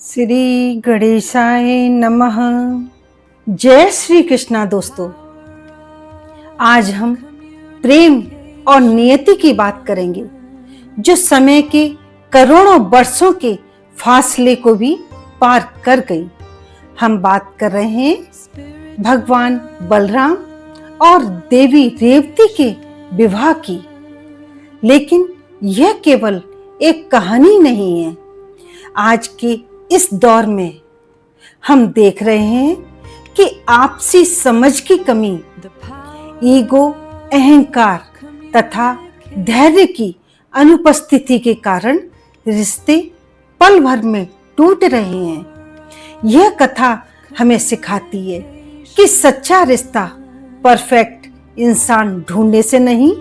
श्री गणेशाय नमः। जय श्री कृष्णा। दोस्तों, आज हम प्रेम और नियति की बात करेंगे, जो समय के करोड़ों वर्षों के फासले को भी पार कर गई। हम बात कर रहे हैं भगवान बलराम और देवी रेवती के विवाह की। लेकिन यह केवल एक कहानी नहीं है। आज के इस दौर में हम देख रहे हैं कि आपसी समझ की कमी, ईगो, अहंकार तथा धैर्य की अनुपस्थिति के कारण रिश्ते पल भर में टूट रहे हैं। यह कथा हमें सिखाती है कि सच्चा रिश्ता परफेक्ट इंसान ढूंढने से नहीं,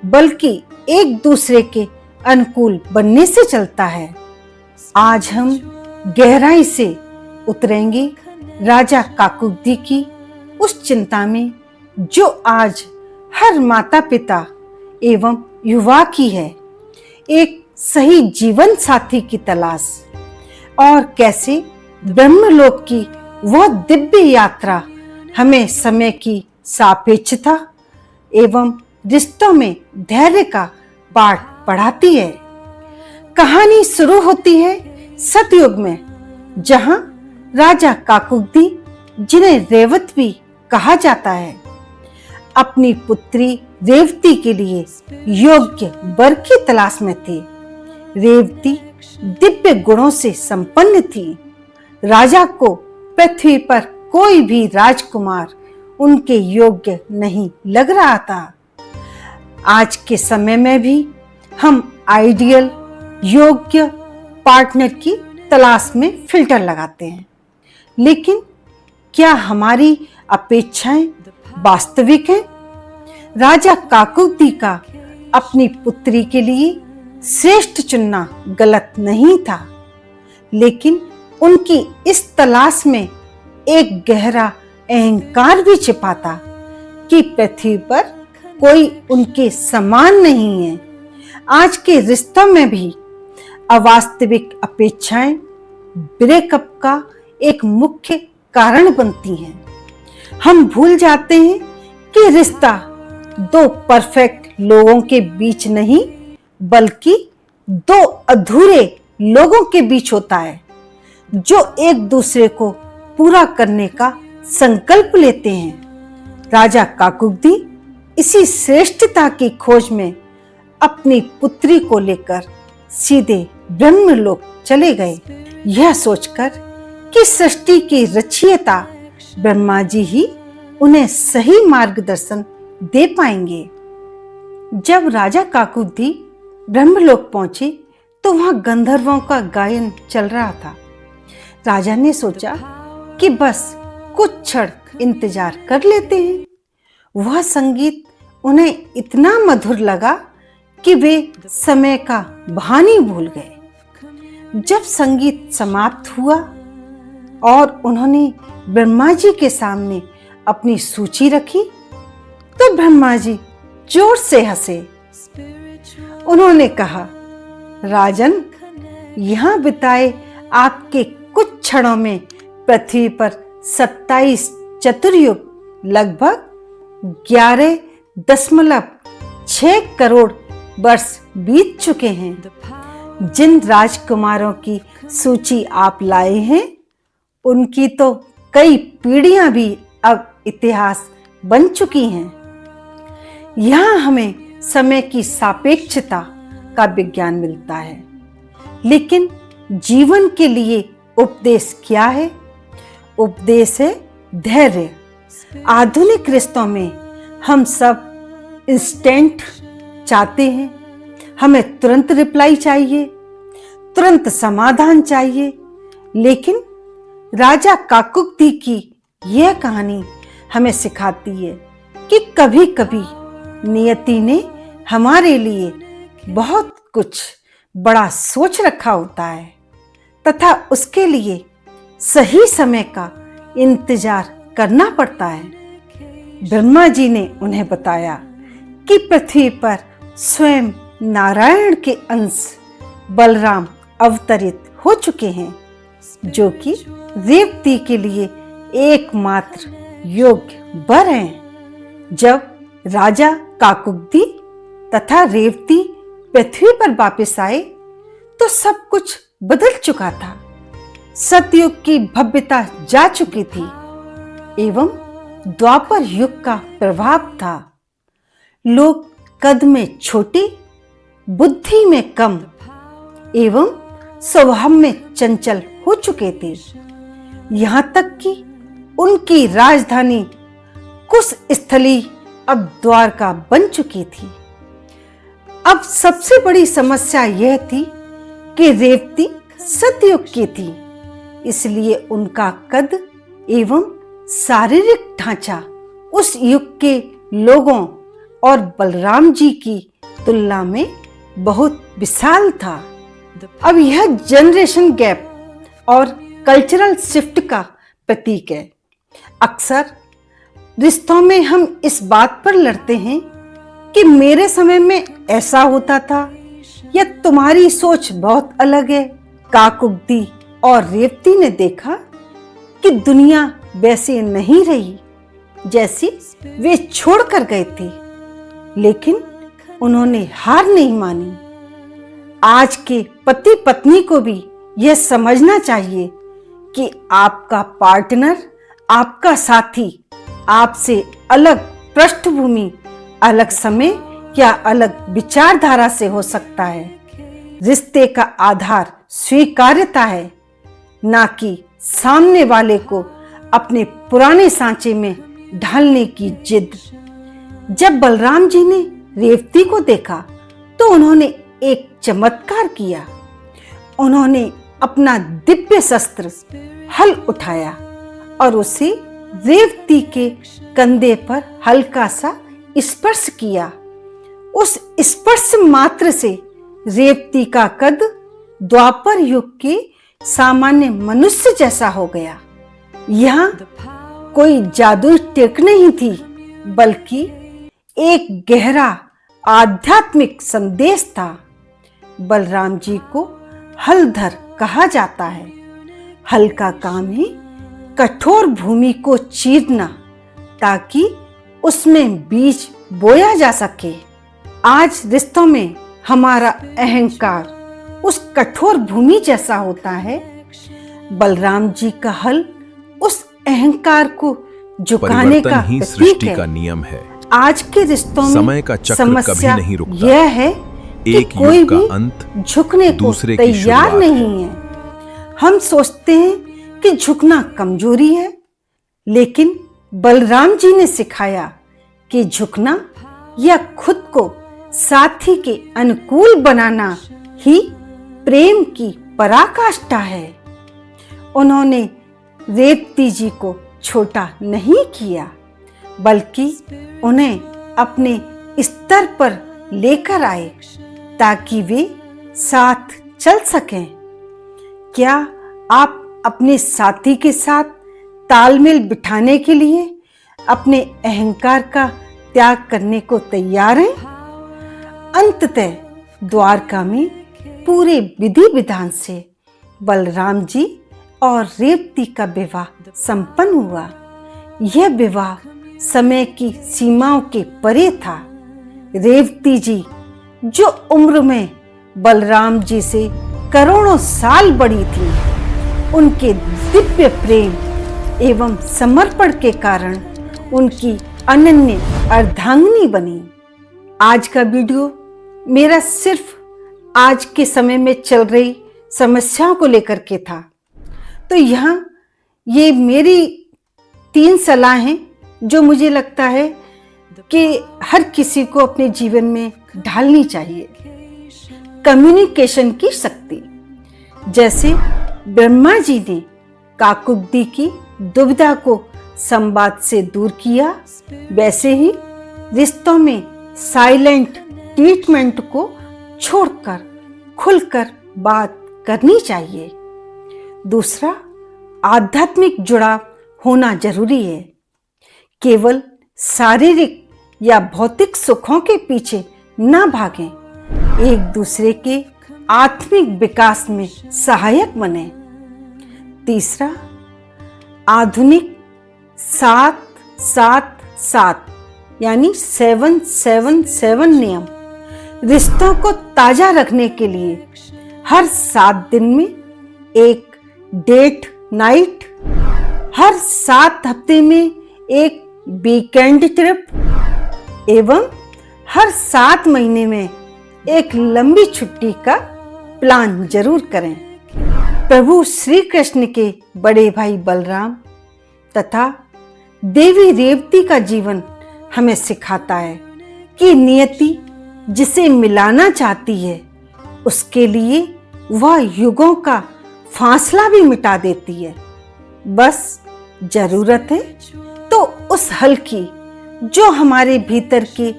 बल्कि एक दूसरे के अनुकूल बनने से चलता है। आज हम गहराई से उतरेंगे राजा काकुब्दी की उस चिंता में जो आज हर माता पिता एवं युवा की है, एक सही जीवन साथी की तलाश, और कैसे ब्रह्मलोक की वह दिव्य यात्रा हमें समय की सापेक्षता एवं रिश्तों में धैर्य का पाठ पढ़ाती है। कहानी शुरू होती है सतयुग में, जहां राजा काकुब्दी, जिन्हें रेवत भी कहा जाता है, अपनी पुत्री रेवती के लिए योग्य वर की तलाश में थे। रेवती दिव्य गुणों से संपन्न थी। राजा को पृथ्वी पर कोई भी राजकुमार उनके योग्य नहीं लग रहा था। आज के समय में भी हम आइडियल योग्य पार्टनर की तलाश में फिल्टर लगाते हैं, लेकिन क्या हमारी अपेक्षाएं वास्तविक हैं? राजा काकुब्दी का अपनी पुत्री के लिए श्रेष्ठ चुनना गलत नहीं था, लेकिन उनकी इस तलाश में एक गहरा अहंकार भी छिपा था कि पृथ्वी पर कोई उनके समान नहीं है। आज के रिश्तों में भी अवास्तविक अपेक्षाएं ब्रेकअप का एक मुख्य कारण बनती हैं। हम भूल जाते हैं कि रिश्ता दो परफेक्ट लोगों के बीच नहीं, बल्कि दो अधूरे लोगों के बीच होता है, जो एक दूसरे को पूरा करने का संकल्प लेते हैं। राजा काकुब्दी इसी श्रेष्ठता की खोज में अपनी पुत्री को लेकर सीधे ब्रह्मलोक चले गए, यह सोचकर कि सृष्टि की रचयिता ब्रह्मा जी ही उन्हें सही मार्गदर्शन दे पाएंगे। जब राजा काकुब्दी ब्रह्मलोक पहुंचे तो वहां गंधर्वों का गायन चल रहा था। राजा ने सोचा कि बस कुछ क्षण इंतजार कर लेते हैं। वह संगीत उन्हें इतना मधुर लगा कि वे समय का भान ही भूल गए। जब संगीत समाप्त हुआ और उन्होंने ब्रह्मा जी के सामने अपनी सूची रखी, तो ब्रह्मा जी जोर से हंसे। उन्होंने कहा, राजन, यहां बिताए आपके कुछ क्षणों में पृथ्वी पर 27 चतुर्युग लगभग 11.6 करोड़ वर्ष बीत चुके हैं। जिन राजकुमारों की सूची आप लाए हैं, उनकी तो कई पीढ़ियां भी अब इतिहास बन चुकी हैं। यहां हमें समय की सापेक्षता का विज्ञान मिलता है, लेकिन जीवन के लिए उपदेश क्या है? उपदेश है धैर्य। आधुनिक रिश्तों में हम सब इंस्टेंट चाहते हैं। हमें तुरंत रिप्लाई चाहिए, तुरंत समाधान चाहिए। लेकिन राजा काकुब्दी की यह कहानी हमें सिखाती है कि कभी कभी नियति ने हमारे लिए बहुत कुछ बड़ा सोच रखा होता है, तथा उसके लिए सही समय का इंतजार करना पड़ता है। ब्रह्मा जी ने उन्हें बताया कि पृथ्वी पर स्वयं नारायण के अंश बलराम अवतरित हो चुके हैं। जो कि रेवती के लिए एकमात्र योग्य वर हैं। जब राजा काकुब्दी तथा रेवती पृथ्वी पर वापस आए तो सब कुछ बदल चुका था। सतयुग की भव्यता जा चुकी थी एवं द्वापर युग का प्रभाव था। लोग कद में छोटे, बुद्धि में कम एवं स्वभाव में चंचल हो चुके थे। यहां तक कि उनकी राजधानी कुशस्थली अब द्वारका बन चुकी थी। अब सबसे बड़ी समस्या यह थी कि रेवती सतयुग की थी, इसलिए उनका कद एवं शारीरिक ढांचा उस युग के लोगों और बलराम जी की तुलना में बहुत विशाल था। अब यह जनरेशन गैप और कल्चरल शिफ्ट का प्रतीक है। अक्सर रिश्तों में हम इस बात पर लड़ते हैं कि मेरे समय में ऐसा होता था या तुम्हारी सोच बहुत अलग है। काकुब्दी और रेवती ने देखा कि दुनिया वैसे नहीं रही जैसी वे छोड़कर गए थे, लेकिन उन्होंने हार नहीं मानी। आज के पति पत्नी को भी यह समझना चाहिए कि आपका पार्टनर, आपका साथी आपसे अलग पृष्ठभूमि, अलग समय या अलग विचारधारा से हो सकता है। रिश्ते का आधार स्वीकार्यता है, ना कि सामने वाले को अपने पुराने सांचे में ढालने की जिद। जब बलराम जी ने रेवती को देखा तो उन्होंने एक चमत्कार किया। उन्होंने अपना दिव्य शस्त्र हल उठाया और उसे रेवती के कंधे पर हल्का सा स्पर्श किया। उस स्पर्श मात्र से रेवती का कद द्वापर युग के सामान्य मनुष्य जैसा हो गया। यहाँ कोई जादुई टेक नहीं थी, बल्कि एक गहरा आध्यात्मिक संदेश था। बलराम जी को हलधर कहा जाता है। हल का काम है कठोर भूमि को चीरना ताकि उसमें बीज बोया जा सके। आज रिश्तों में हमारा अहंकार उस कठोर भूमि जैसा होता है। बलराम जी का हल उस अहंकार को झुकाने का ही प्रतीक सृष्टि है। का नियम है। आज के रिश्तों में समय का चक्र समस्या कभी नहीं रुकता। यह है कि एक कोई युग का भी अंत झुकने को दूसरे की तैयार शुरुआत नहीं है। हम सोचते हैं कि झुकना कमजोरी है, लेकिन बलराम जी ने सिखाया कि झुकना या खुद को साथी के अनुकूल बनाना ही प्रेम की पराकाष्ठा है। उन्होंने रेवती जी को छोटा नहीं किया, बल्कि उन्हें अपने स्तर पर लेकर आए ताकि वे साथ चल सकें। क्या आप अपने साथी के साथ तालमेल बिठाने के लिए अपने अहंकार का त्याग करने को तैयार हैं? अंततः द्वारका में पूरे विधि विधान से बलराम जी और रेवती का विवाह संपन्न हुआ। यह विवाह समय की सीमाओं के परे था। रेवती जी, जो उम्र में बलराम जी से करोड़ों साल बड़ी थी, उनके दिव्य प्रेम एवं समर्पण के कारण उनकी अनन्य अर्धांगिनी बनी। आज का वीडियो मेरा सिर्फ आज के समय में चल रही समस्याओं को लेकर के था। तो यहाँ ये मेरी 3 सलाहें जो मुझे लगता है कि हर किसी को अपने जीवन में ढालनी चाहिए। कम्युनिकेशन की शक्ति। जैसे ब्रह्मा जी ने काकुब्दी की दुविधा को संवाद से दूर किया, वैसे ही रिश्तों में साइलेंट ट्रीटमेंट को छोड़कर खुलकर बात करनी चाहिए। दूसरा, आध्यात्मिक जुड़ाव होना जरूरी है। केवल शारीरिक या भौतिक सुखों के पीछे ना भागें, एक दूसरे के आत्मिक विकास में सहायक बने। तीसरा, आधुनिक 7-7-7 यानी 777 नियम रिश्तों को ताजा रखने के लिए हर 7 दिन में एक डेट नाइट, हर 7 हफ्ते में एक वीकेंड ट्रिप एवं हर 7 महीने में एक लंबी छुट्टी का प्लान जरूर करें। प्रभु श्री कृष्ण के बड़े भाई बलराम तथा देवी रेवती का जीवन हमें सिखाता है कि नियति जिसे मिलाना चाहती है उसके लिए वह युगों का फासला भी मिटा देती है। बस जरूरत है तो उस हल की जो हमारे भीतर के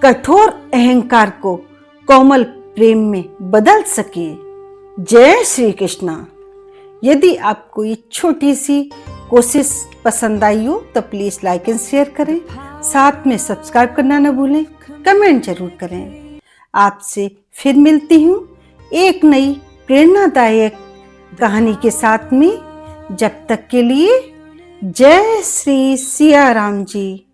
कठोर अहंकार को कोमल प्रेम में बदल सके। जय श्री कृष्णा। यदि आपको ये छोटी सी कोशिश पसंद आई हो तो प्लीज लाइक एंड शेयर करें, साथ में सब्सक्राइब करना न भूलें, कमेंट जरूर करें। आपसे फिर मिलती हूँ एक नई प्रेरणादायक कहानी के साथ में। जब तक के लिए जय श्री सिया राम जी।